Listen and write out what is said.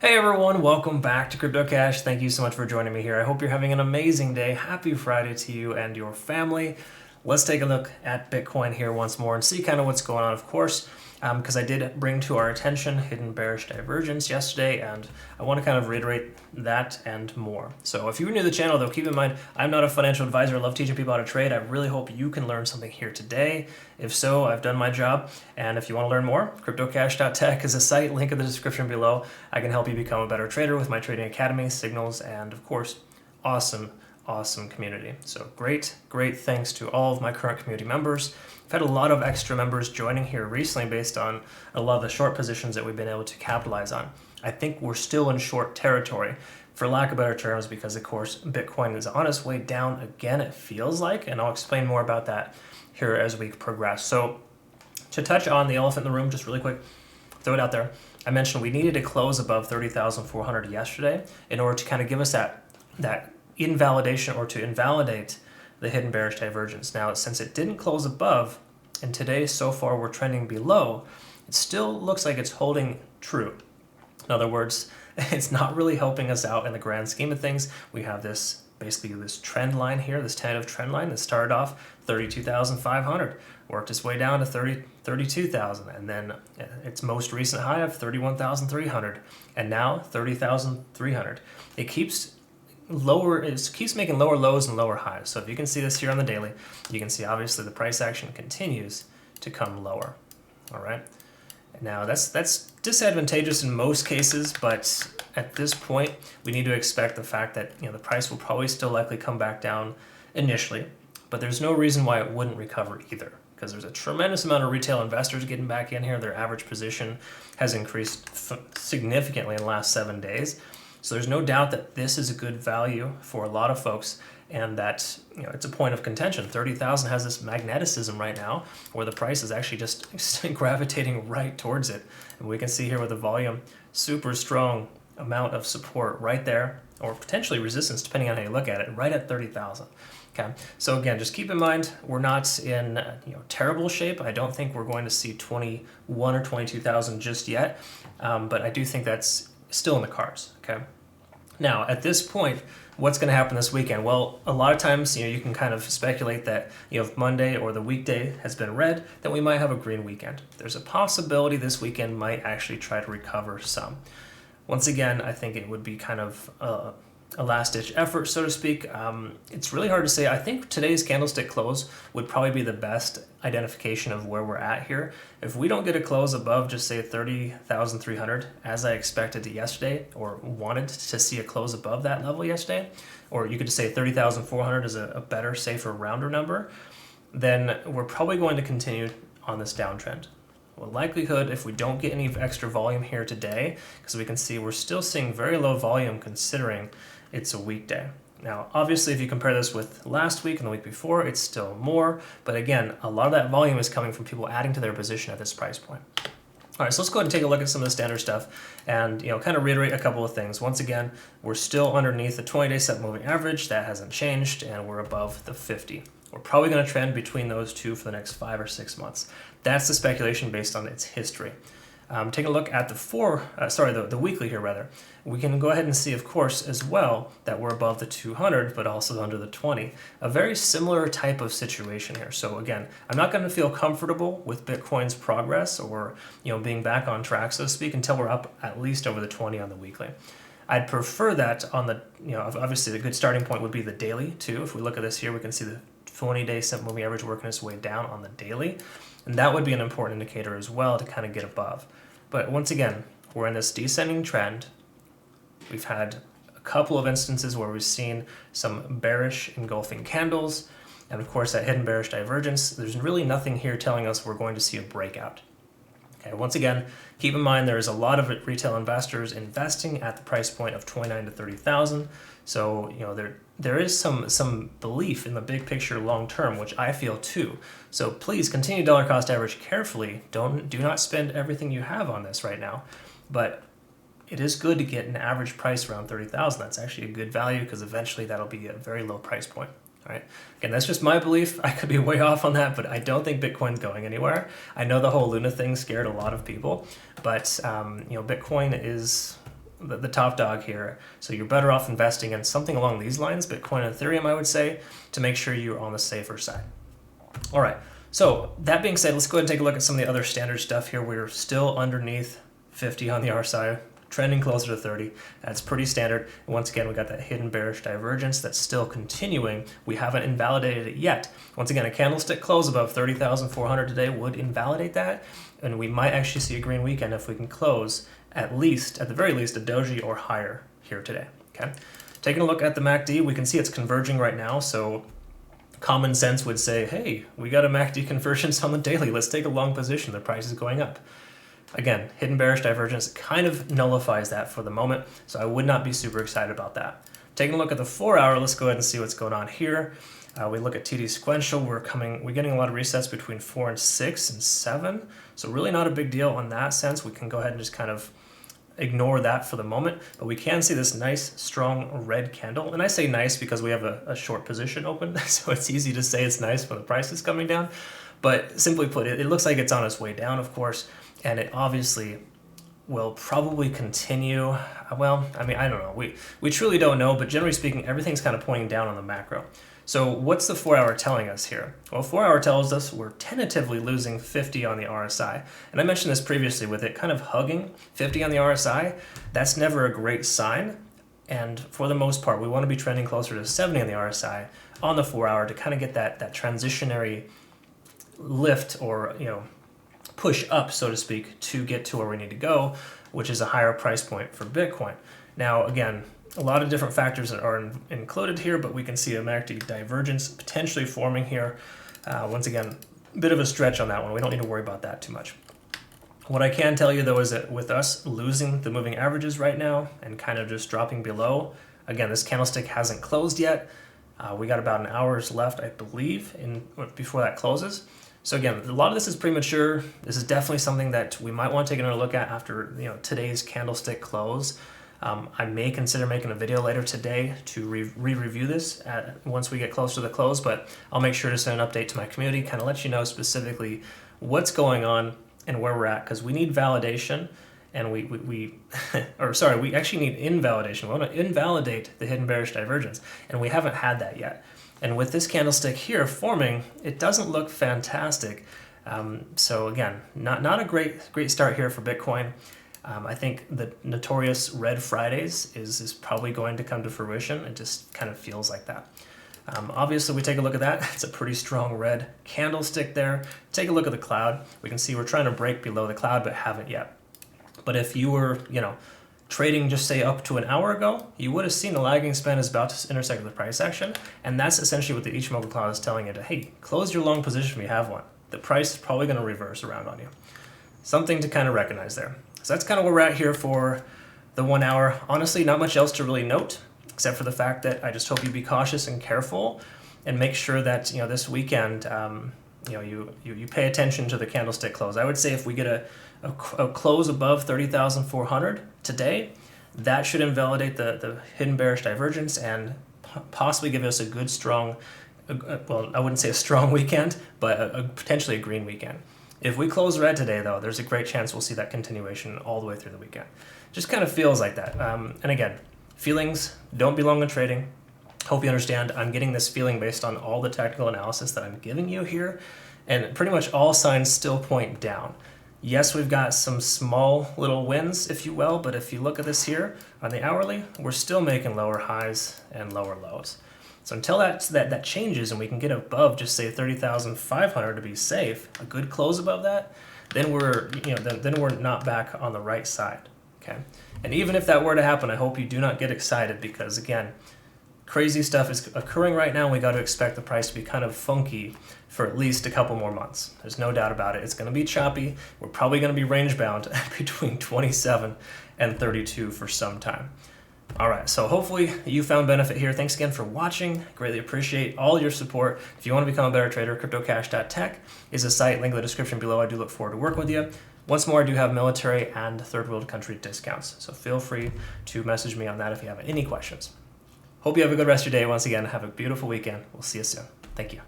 Hey everyone, welcome back to CryptoCache. Thank you so much for joining me here. I hope you're having an amazing day. Happy Friday to you and your family. Let's take a look at Bitcoin here once more and see kind of what's going on, of course, because I did bring to our attention hidden bearish divergence yesterday, and I want to kind of reiterate that and more. So if you're new to the channel, though, keep in mind, I'm not a financial advisor. I love teaching people how to trade. I really hope you can learn something here today. If so, I've done my job. And if you want to learn more, CryptoCache.tech is a site, link in the description below. I can help you become a better trader with my trading academy, signals, and of course, awesome community. So great thanks to all of my current community members. I've had a lot of extra members joining here recently based on a lot of the short positions that we've been able to capitalize on. I think we're still in short territory, for lack of better terms, because of course Bitcoin is on its way down again, it feels like, and I'll explain more about that here as we progress. So to touch on the elephant in the room just really quick, throw it out there. I mentioned we needed to close above 30,400 yesterday in order to kind of give us that invalidation, or to invalidate the hidden bearish divergence. Now, since it didn't close above, and today so far we're trending below, it still looks like it's holding true. In other words, it's not really helping us out in the grand scheme of things. We have basically this trend line here, this tentative trend line that started off 32,500, worked its way down to 32,000, and then its most recent high of 31,300, and now 30,300. It keeps making lower lows and lower highs. So if you can see this here on the daily, you can see obviously the price action continues to come lower. All right. Now that's disadvantageous in most cases, but at this point we need to expect the fact that the price will probably still likely come back down initially, but there's no reason why it wouldn't recover either, because there's a tremendous amount of retail investors getting back in here. Their average position has increased significantly in the last 7 days. So there's no doubt that this is a good value for a lot of folks, and that it's a point of contention. 30,000 has this magneticism right now where the price is actually just gravitating right towards it. And we can see here with the volume, super strong amount of support right there, or potentially resistance depending on how you look at it, right at 30,000. Okay, so again, just keep in mind, we're not in terrible shape. I don't think we're going to see 21 or 22,000 just yet, but I do think that's still in the cards. Okay. Now, at this point, what's going to happen this weekend? Well, a lot of times, you can kind of speculate that if Monday or the weekday has been red, then we might have a green weekend. There's a possibility this weekend might actually try to recover some. Once again, I think it would be kind of a last-ditch effort, so to speak. It's really hard to say. I think today's candlestick close would probably be the best identification of where we're at here. If we don't get a close above, just say 30,300, as I expected yesterday, or wanted to see a close above that level yesterday, or you could just say 30,400 is a better, safer, rounder number, then we're probably going to continue on this downtrend. Well, likelihood, if we don't get any extra volume here today, because we can see we're still seeing very low volume considering it's a weekday. Now, obviously, if you compare this with last week and the week before, it's still more. But again, a lot of that volume is coming from people adding to their position at this price point. All right, so let's go ahead and take a look at some of the standard stuff and kind of reiterate a couple of things. Once again, we're still underneath the 20-day set moving average. That hasn't changed, and we're above the 50. We're probably going to trend between those two for the next 5 or 6 months. That's the speculation based on its history. Taking a look at the weekly here rather, we can go ahead and see, of course, as well that we're above the 200, but also under the 20. A very similar type of situation here. So again, I'm not going to feel comfortable with Bitcoin's progress or being back on track, so to speak, until we're up at least over the 20 on the weekly. I'd prefer that on the, obviously the good starting point would be the daily too. If we look at this here, we can see the 20-day simple moving average working its way down on the daily. And that would be an important indicator as well to kind of get above. But once again, we're in this descending trend. We've had a couple of instances where we've seen some bearish engulfing candles. And of course, that hidden bearish divergence, there's really nothing here telling us we're going to see a breakout. Okay, once again, keep in mind there is a lot of retail investors investing at the price point of 29 to 30,000. So there is some belief in the big picture long term, which I feel too. So please continue dollar cost average carefully. Do not spend everything you have on this right now, but it is good to get an average price around 30,000. That's actually a good value because eventually that'll be a very low price point. All right. Again, that's just my belief. I could be way off on that, but I don't think Bitcoin's going anywhere. I know the whole Luna thing scared a lot of people, but Bitcoin is the top dog here. So you're better off investing in something along these lines, Bitcoin and Ethereum, I would say, to make sure you're on the safer side. All right, so that being said, let's go ahead and take a look at some of the other standard stuff here. We're still underneath 50 on the RSI, trending closer to 30. That's pretty standard. And once again, we got that hidden bearish divergence that's still continuing. We haven't invalidated it yet. Once again, a candlestick close above 30,400 today would invalidate that, and we might actually see a green weekend if we can close at the very least, a doji or higher here today. Okay, taking a look at the MACD, we can see it's converging right now. So common sense would say, hey, we got a MACD convergence on the daily. Let's take a long position. The price is going up. Again, hidden bearish divergence kind of nullifies that for the moment, so I would not be super excited about that. Taking a look at the 4 hour, let's go ahead and see what's going on here. We look at TD sequential, we're getting a lot of resets between 4 and 6 and 7, so really not a big deal on that sense. We can go ahead and just kind of ignore that for the moment, but we can see this nice strong red candle, and I say nice because we have a short position open, so it's easy to say it's nice when the price is coming down, but simply put, it looks like it's on its way down, of course. And it obviously will probably continue. Well, I mean, I don't know. We truly don't know, but generally speaking, everything's kind of pointing down on the macro. So what's the 4 hour telling us here? Well, 4 hour tells us we're tentatively losing 50 on the RSI. And I mentioned this previously with it kind of hugging 50 on the RSI. That's never a great sign. And for the most part, we want to be trending closer to 70 on the RSI on the 4 hour to kind of get that transitionary lift, or, push up, so to speak, to get to where we need to go, which is a higher price point for Bitcoin. Now, again, a lot of different factors are included here, but we can see a MACD divergence potentially forming here. Once again, a bit of a stretch on that one. We don't need to worry about that too much. What I can tell you, though, is that with us losing the moving averages right now and kind of just dropping below, again, this candlestick hasn't closed yet. We got about an hour's left, I believe, before that closes. So again, a lot of this is premature. This is definitely something that we might want to take another look at after today's candlestick close. I may consider making a video later today to re-review this once we get closer to the close, but I'll make sure to send an update to my community, kind of let you know specifically what's going on and where we're at, because we need validation, and we actually need invalidation. We want to invalidate the hidden bearish divergence, and we haven't had that yet. And with this candlestick here forming, it doesn't look fantastic. So again, not a great start here for Bitcoin. I think the notorious Red Fridays is probably going to come to fruition. It just kind of feels like that. Obviously, we take a look at that. It's a pretty strong red candlestick there. Take a look at the cloud. We can see we're trying to break below the cloud, but haven't yet. But if you were, trading just say up to an hour ago, you would have seen the lagging span is about to intersect with the price action, and that's essentially what the Ichimoku cloud is telling you to, hey, close your long position if you have one. The price is probably going to reverse around on you. Something to kind of recognize there. So that's kind of where we're at here for the 1 hour. Honestly, not much else to really note, except for the fact that I just hope you be cautious and careful and make sure that this weekend you pay attention to the candlestick close. I would say if we get a close above 30,400 today, that should invalidate the hidden bearish divergence and possibly give us a good strong, well, I wouldn't say a strong weekend, but potentially a green weekend. If we close red today, though, there's a great chance we'll see that continuation all the way through the weekend. Just kind of feels like that. And again, feelings don't belong in trading. Hope you understand. I'm getting this feeling based on all the technical analysis that I'm giving you here, and pretty much all signs still point down. Yes, we've got some small little wins, if you will, but if you look at this here on the hourly, we're still making lower highs and lower lows. So until that changes and we can get above, just say 30,500 to be safe, a good close above that, then we're not back on the right side. Okay, and even if that were to happen, I hope you do not get excited, because again, crazy stuff is occurring right now. We got to expect the price to be kind of funky for at least a couple more months. There's no doubt about it. It's going to be choppy. We're probably going to be range bound between 27 and 32 for some time. All right, so hopefully you found benefit here. Thanks again for watching. Greatly appreciate all your support. If you want to become a better trader, CryptoCache.tech is a site, link in the description below. I do look forward to working with you. Once more, I do have military and third world country discounts, so feel free to message me on that if you have any questions. Hope you have a good rest of your day. Once again, have a beautiful weekend. We'll see you soon. Thank you.